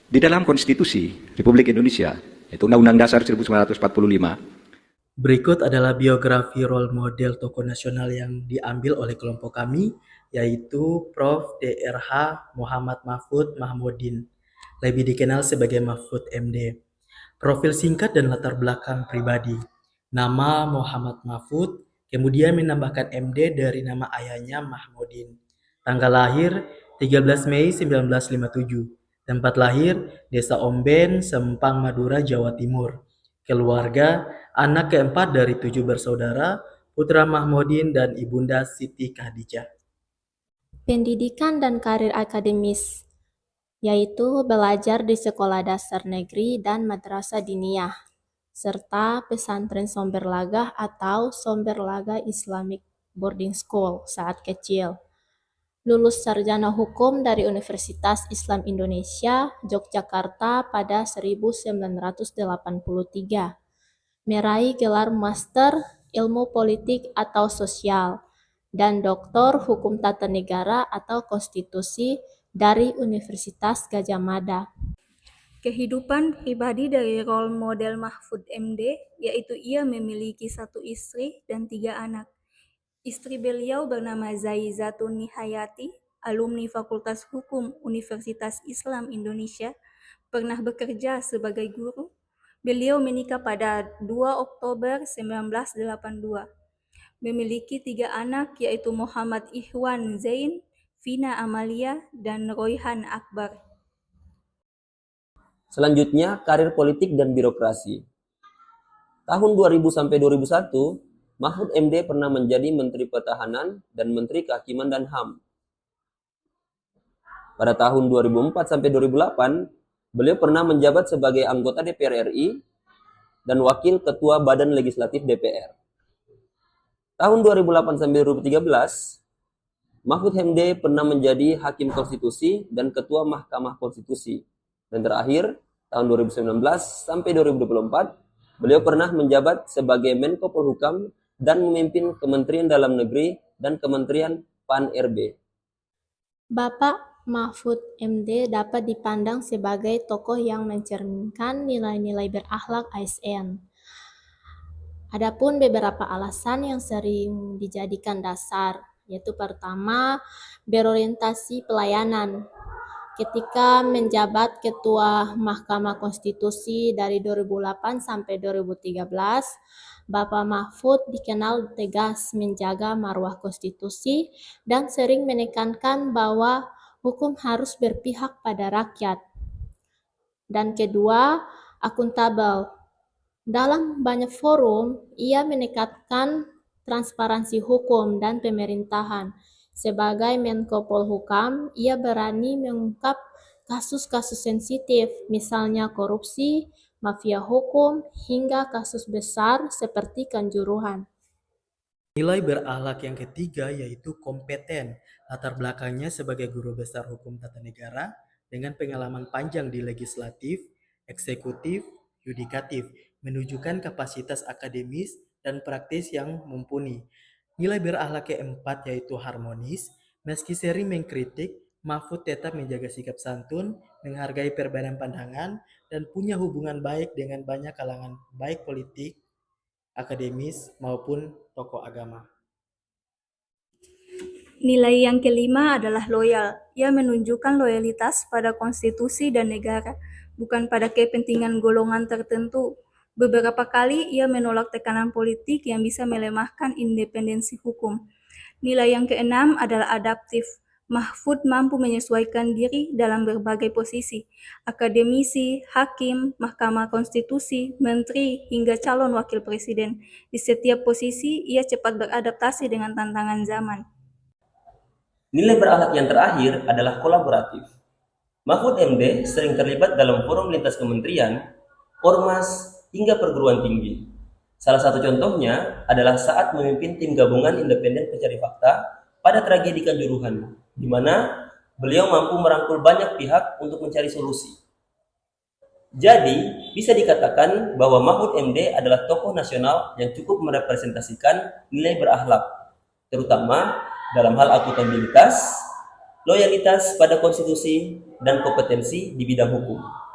Di dalam konstitusi Republik Indonesia, yaitu Undang-Undang Dasar 1945, Berikut adalah biografi role model tokoh nasional yang diambil oleh kelompok kami, yaitu Prof. Dr.H. Muhammad Mahfud Mahmudin, lebih dikenal sebagai Mahfud MD. Profil singkat dan latar belakang pribadi. Nama Muhammad Mahfud, kemudian menambahkan MD dari nama ayahnya Mahmudin. Tanggal lahir 13 Mei 1957. Tempat lahir Desa Omben, Sempang, Madura, Jawa Timur. Keluarga, anak keempat dari 7 bersaudara, Putra Mahmudin dan Ibunda Siti Khadijah. Pendidikan dan karir akademis, yaitu belajar di sekolah dasar negeri dan madrasah diniyah, serta pesantren Somberlaga atau Somberlaga Islamic Boarding School saat kecil. Lulus sarjana hukum dari Universitas Islam Indonesia, Yogyakarta pada 1983. Meraih gelar Master Ilmu Politik atau Sosial dan Doktor Hukum Tata Negara atau Konstitusi dari Universitas Gadjah Mada. Kehidupan pribadi dari role model Mahfud MD, yaitu ia memiliki 1 istri dan 3 anak. Istri beliau bernama Zaizatun Nihayati, alumni Fakultas Hukum Universitas Islam Indonesia, pernah bekerja sebagai guru. Beliau menikah pada 2 Oktober 1982. Memiliki 3 anak, yaitu Muhammad Ikhwan Zain, Vina Amalia, dan Royhan Akbar. Selanjutnya, karir politik dan birokrasi. Tahun 2000 sampai 2001, Mahfud MD pernah menjadi Menteri Pertahanan dan Menteri Kehakiman dan HAM. Pada tahun 2004 sampai 2008, beliau pernah menjabat sebagai anggota DPR RI dan Wakil Ketua Badan Legislatif DPR. Tahun 2008 sampai 2013, Mahfud MD pernah menjadi Hakim Konstitusi dan Ketua Mahkamah Konstitusi. Dan terakhir, tahun 2019 sampai 2024, beliau pernah menjabat sebagai Menko Polhukam dan memimpin Kementerian Dalam Negeri dan Kementerian PAN-RB. Bapak Mahfud MD dapat dipandang sebagai tokoh yang mencerminkan nilai-nilai berakhlak ASN. Adapun beberapa alasan yang sering dijadikan dasar, yaitu pertama, berorientasi pelayanan. Ketika menjabat Ketua Mahkamah Konstitusi dari 2008 sampai 2013, Bapak Mahfud dikenal tegas menjaga marwah konstitusi dan sering menekankan bahwa hukum harus berpihak pada rakyat. Dan kedua, akuntabel. Dalam banyak forum, ia menekankan transparansi hukum dan pemerintahan. Sebagai Menko Polhukam, ia berani mengungkap kasus-kasus sensitif, misalnya korupsi, mafia hukum, hingga kasus besar seperti Kanjuruhan. Nilai berakhlak yang ketiga yaitu kompeten. Latar belakangnya sebagai guru besar hukum tata negara dengan pengalaman panjang di legislatif, eksekutif, yudikatif, menunjukkan kapasitas akademis dan praktis yang mumpuni. Nilai berakhlak keempat yaitu harmonis. Meski sering mengkritik, Mahfud tetap menjaga sikap santun, menghargai perbedaan pandangan, dan punya hubungan baik dengan banyak kalangan baik politik, akademis, maupun tokoh agama. Nilai yang kelima adalah loyal. Ia menunjukkan loyalitas pada konstitusi dan negara, bukan pada kepentingan golongan tertentu. Beberapa kali ia menolak tekanan politik yang bisa melemahkan independensi hukum. Nilai yang keenam adalah adaptif. Mahfud mampu menyesuaikan diri dalam berbagai posisi, akademisi, hakim, mahkamah konstitusi, menteri, hingga calon wakil presiden. Di setiap posisi, ia cepat beradaptasi dengan tantangan zaman. Nilai berakhlak yang terakhir adalah kolaboratif. Mahfud MD sering terlibat dalam forum lintas kementerian, ormas, hingga perguruan tinggi. Salah satu contohnya adalah saat memimpin tim gabungan independen pencari fakta pada tragedi Kanjuruhan, di mana beliau mampu merangkul banyak pihak untuk mencari solusi. Jadi, bisa dikatakan bahwa Mahfud MD adalah tokoh nasional yang cukup merepresentasikan nilai berakhlak, terutama dalam hal akuntabilitas, loyalitas pada konstitusi, dan kompetensi di bidang hukum.